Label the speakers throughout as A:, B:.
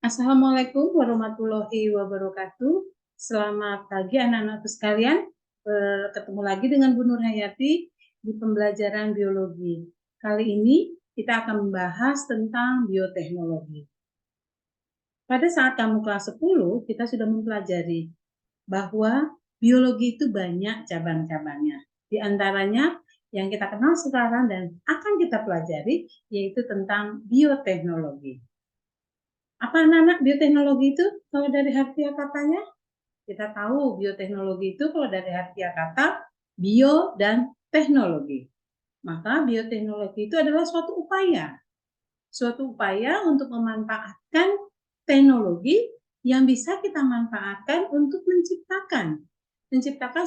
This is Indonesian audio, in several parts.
A: Assalamualaikum warahmatullahi wabarakatuh. Selamat pagi anak-anakku sekalian. Ketemu lagi dengan Bu Nur Hayati di pembelajaran biologi. Kali ini kita akan membahas tentang bioteknologi. Pada saat kamu kelas 10, kita sudah mempelajari bahwa biologi itu banyak cabang-cabangnya. Di antaranya yang kita kenal sekarang dan akan kita pelajari yaitu tentang bioteknologi. Apa anak-anak bioteknologi itu? Kalau dari harfiah katanya, kita tahu bioteknologi itu kalau dari harfiah kata bio dan teknologi. Maka bioteknologi itu adalah suatu upaya untuk memanfaatkan teknologi yang bisa kita manfaatkan untuk menciptakan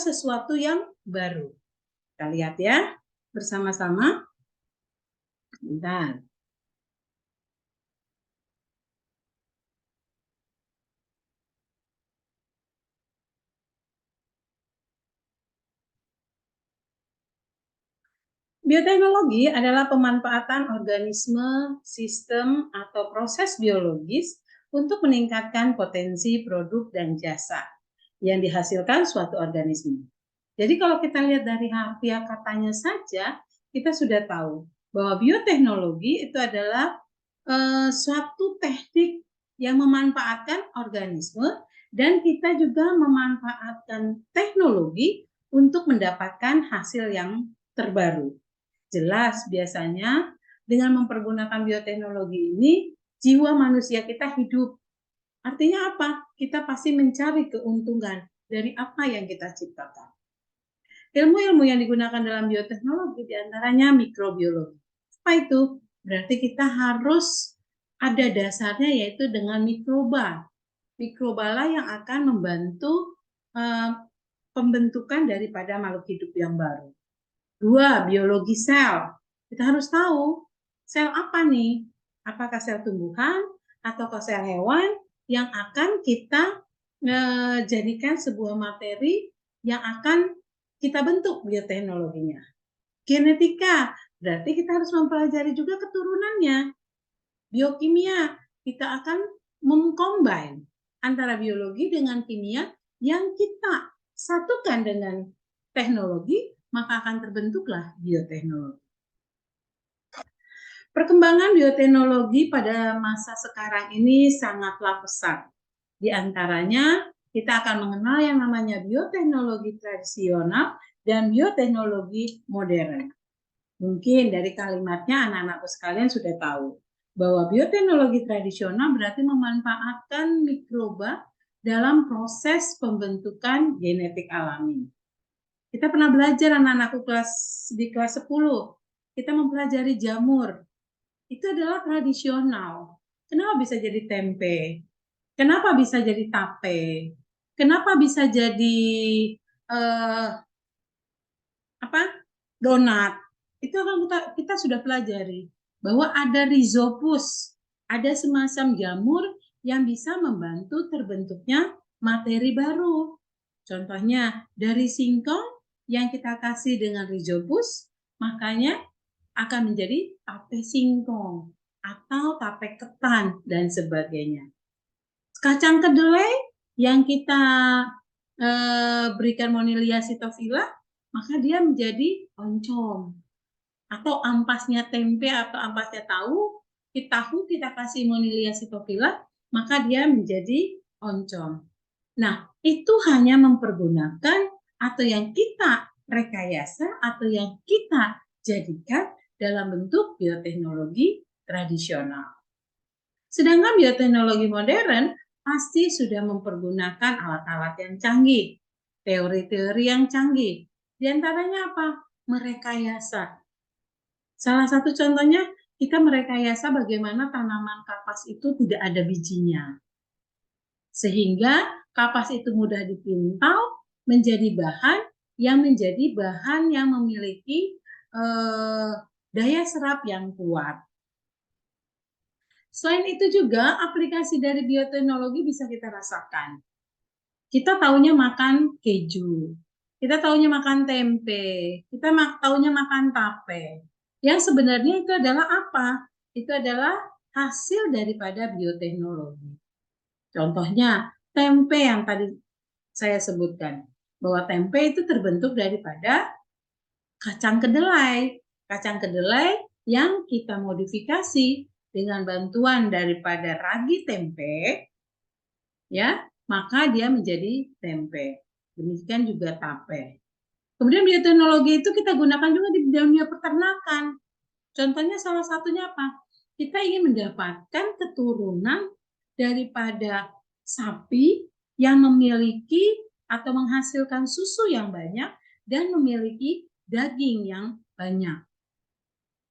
A: sesuatu yang baru. Kita lihat ya bersama-sama. Bentar. Bioteknologi adalah pemanfaatan organisme, sistem, atau proses biologis untuk meningkatkan potensi produk dan jasa yang dihasilkan suatu organisme. Jadi kalau kita lihat dari harfiah katanya saja, kita sudah tahu bahwa bioteknologi itu adalah suatu teknik yang memanfaatkan organisme dan kita juga memanfaatkan teknologi untuk mendapatkan hasil yang terbaru. Jelas biasanya dengan mempergunakan bioteknologi ini jiwa manusia kita hidup. Artinya apa? Kita pasti mencari keuntungan dari apa yang kita ciptakan. Ilmu-ilmu yang digunakan dalam bioteknologi diantaranya mikrobiologi. Apa itu? Berarti kita harus ada dasarnya yaitu dengan mikroba. Mikroba lah yang akan membantu pembentukan daripada makhluk hidup yang baru. 2. Biologi sel. Kita harus tahu sel apa nih? Apakah sel tumbuhan atau sel hewan yang akan kita jadikan sebuah materi yang akan kita bentuk bioteknologinya. Genetika, berarti kita harus mempelajari juga keturunannya. Biokimia, kita akan mengcombine antara biologi dengan kimia yang kita satukan dengan teknologi, maka akan terbentuklah bioteknologi. Perkembangan bioteknologi pada masa sekarang ini sangatlah pesat. Di antaranya, kita akan mengenal yang namanya bioteknologi tradisional dan bioteknologi modern. Mungkin dari kalimatnya anak-anakku sekalian sudah tahu bahwa bioteknologi tradisional berarti memanfaatkan mikroba dalam proses pembentukan genetik alami. Kita pernah belajar anak-anakku di kelas 10, kita mempelajari jamur. Itu adalah tradisional. Kenapa bisa jadi tempe? Kenapa bisa jadi tape? Kenapa bisa jadi donat? Itu akan kita sudah pelajari bahwa ada rhizopus, ada semacam jamur yang bisa membantu terbentuknya materi baru. Contohnya dari singkong yang kita kasih dengan rhizopus, makanya akan menjadi tape singkong atau tape ketan dan sebagainya. Kacang kedelai yang kita berikan Monilia sitophila, maka dia menjadi oncom. Atau ampasnya tempe atau ampasnya tahu kita kasih Monilia sitophila, maka dia menjadi oncom. Nah, itu hanya mempergunakan atau yang kita rekayasa atau yang kita jadikan dalam bentuk bioteknologi tradisional. Sedangkan bioteknologi modern pasti sudah mempergunakan alat-alat yang canggih, teori-teori yang canggih. Di antaranya apa? Merekayasa. Salah satu contohnya, kita merekayasa bagaimana tanaman kapas itu tidak ada bijinya. Sehingga kapas itu mudah dipintau menjadi bahan yang memiliki daya serap yang kuat. Selain itu juga aplikasi dari bioteknologi bisa kita rasakan. Kita taunya makan keju, kita taunya makan tempe, kita taunya makan tape. Yang sebenarnya itu adalah apa? Itu adalah hasil daripada bioteknologi. Contohnya tempe yang tadi saya sebutkan, bahwa tempe itu terbentuk daripada kacang kedelai. Kacang kedelai yang kita modifikasi dengan bantuan daripada ragi tempe, ya, maka dia menjadi tempe. Demikian juga tape. Kemudian bioteknologi itu kita gunakan juga di dunia peternakan. Contohnya salah satunya apa? Kita ingin mendapatkan keturunan daripada sapi yang memiliki atau menghasilkan susu yang banyak dan memiliki daging yang banyak.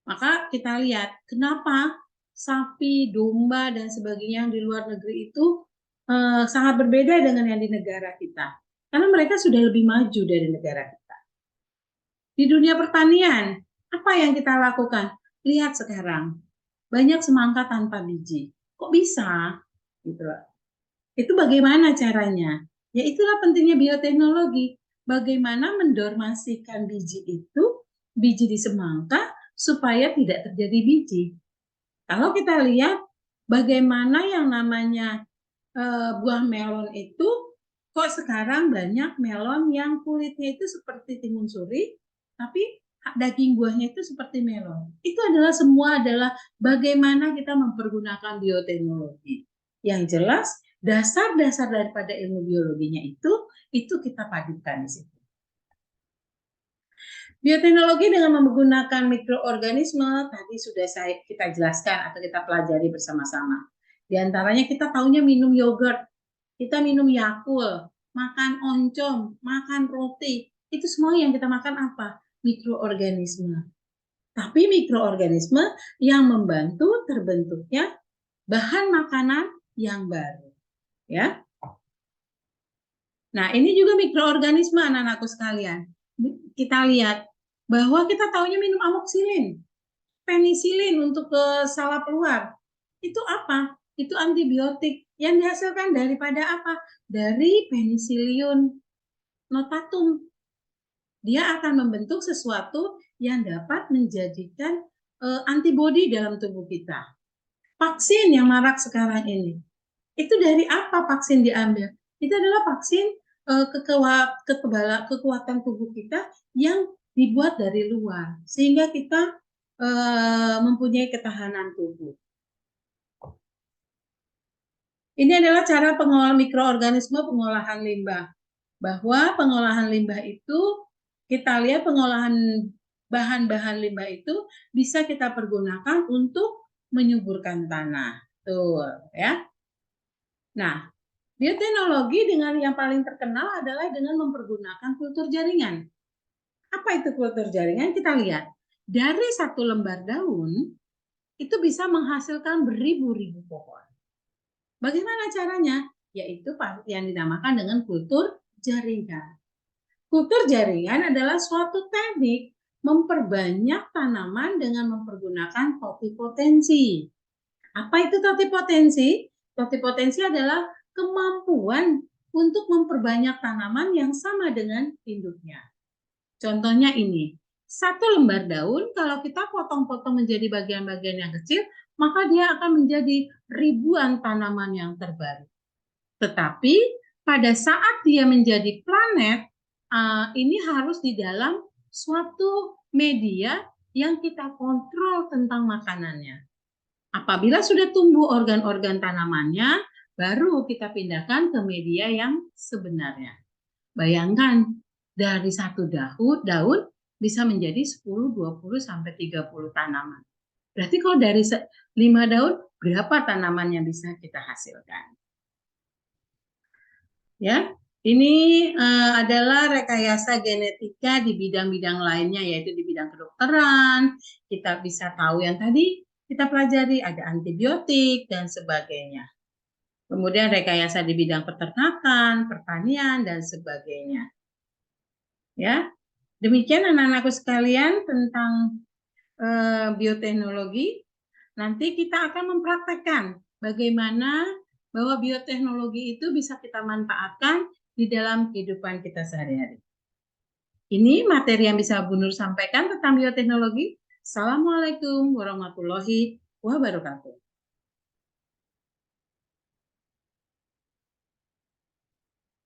A: Maka kita lihat kenapa sapi, domba, dan sebagainya yang di luar negeri itu sangat berbeda dengan yang di negara kita. Karena mereka sudah lebih maju dari negara kita. Di dunia pertanian, apa yang kita lakukan? Lihat sekarang, banyak semangka tanpa biji. Kok bisa? Gitu. Itu bagaimana caranya? Ya itulah pentingnya bioteknologi. Bagaimana mendormasikan biji itu, biji di semangka, supaya tidak terjadi biji. Kalau kita lihat bagaimana yang namanya buah melon itu, kok sekarang banyak melon yang kulitnya itu seperti timun suri, tapi daging buahnya itu seperti melon. Itu adalah semua adalah bagaimana kita mempergunakan bioteknologi. Yang jelas dasar-dasar daripada ilmu biologinya itu kita padukan di situ. Bioteknologi dengan menggunakan mikroorganisme tadi sudah kita jelaskan atau kita pelajari bersama-sama. Di antaranya kita tahunya minum yogurt, kita minum Yakult, makan oncom, makan roti. Itu semua yang kita makan apa? Mikroorganisme. Tapi mikroorganisme yang membantu terbentuknya bahan makanan yang baru. Ya. Nah, ini juga mikroorganisme anak-anakku sekalian. Kita lihat bahwa kita tahunya minum amoxilin, penisilin untuk ke salap luar. Itu apa? Itu antibiotik yang dihasilkan daripada apa? Dari Penicillium notatum. Dia akan membentuk sesuatu yang dapat menjadikan antibodi dalam tubuh kita. Vaksin yang marak sekarang ini, itu dari apa vaksin diambil? Itu adalah vaksin kekuatan tubuh kita yang dibuat dari luar, sehingga kita mempunyai ketahanan tubuh. Ini adalah cara pengolahan mikroorganisme pengolahan limbah. Bahwa pengolahan limbah itu, kita lihat pengolahan bahan-bahan limbah itu bisa kita pergunakan untuk menyuburkan tanah. Tuh, ya. Nah, bioteknologi dengan yang paling terkenal adalah dengan mempergunakan kultur jaringan. Apa itu kultur jaringan? Kita lihat. Dari satu lembar daun, itu bisa menghasilkan beribu-ribu pohon. Bagaimana caranya? Yaitu yang dinamakan dengan kultur jaringan. Kultur jaringan adalah suatu teknik memperbanyak tanaman dengan mempergunakan totipotensi. Apa itu totipotensi? Totipotensi adalah kemampuan untuk memperbanyak tanaman yang sama dengan induknya. Contohnya ini, satu lembar daun kalau kita potong-potong menjadi bagian-bagian yang kecil, maka dia akan menjadi ribuan tanaman yang terbaru. Tetapi pada saat dia menjadi planet, ini harus di dalam suatu media yang kita kontrol tentang makanannya. Apabila sudah tumbuh organ-organ tanamannya, baru kita pindahkan ke media yang sebenarnya. Bayangkan, dari satu daun bisa menjadi 10, 20, sampai 30 tanaman. Berarti kalau dari 5 daun, berapa tanaman yang bisa kita hasilkan? Ya, ini adalah rekayasa genetika di bidang-bidang lainnya, yaitu di bidang kedokteran. Kita bisa tahu yang tadi kita pelajari, ada antibiotik dan sebagainya. Kemudian rekayasa di bidang peternakan, pertanian, dan sebagainya. Ya, demikian anak-anakku sekalian tentang bioteknologi. Nanti kita akan mempraktekkan bagaimana bahwa bioteknologi itu bisa kita manfaatkan di dalam kehidupan kita sehari-hari. Ini materi yang bisa Bu Nur sampaikan tentang bioteknologi. Assalamualaikum warahmatullahi wabarakatuh.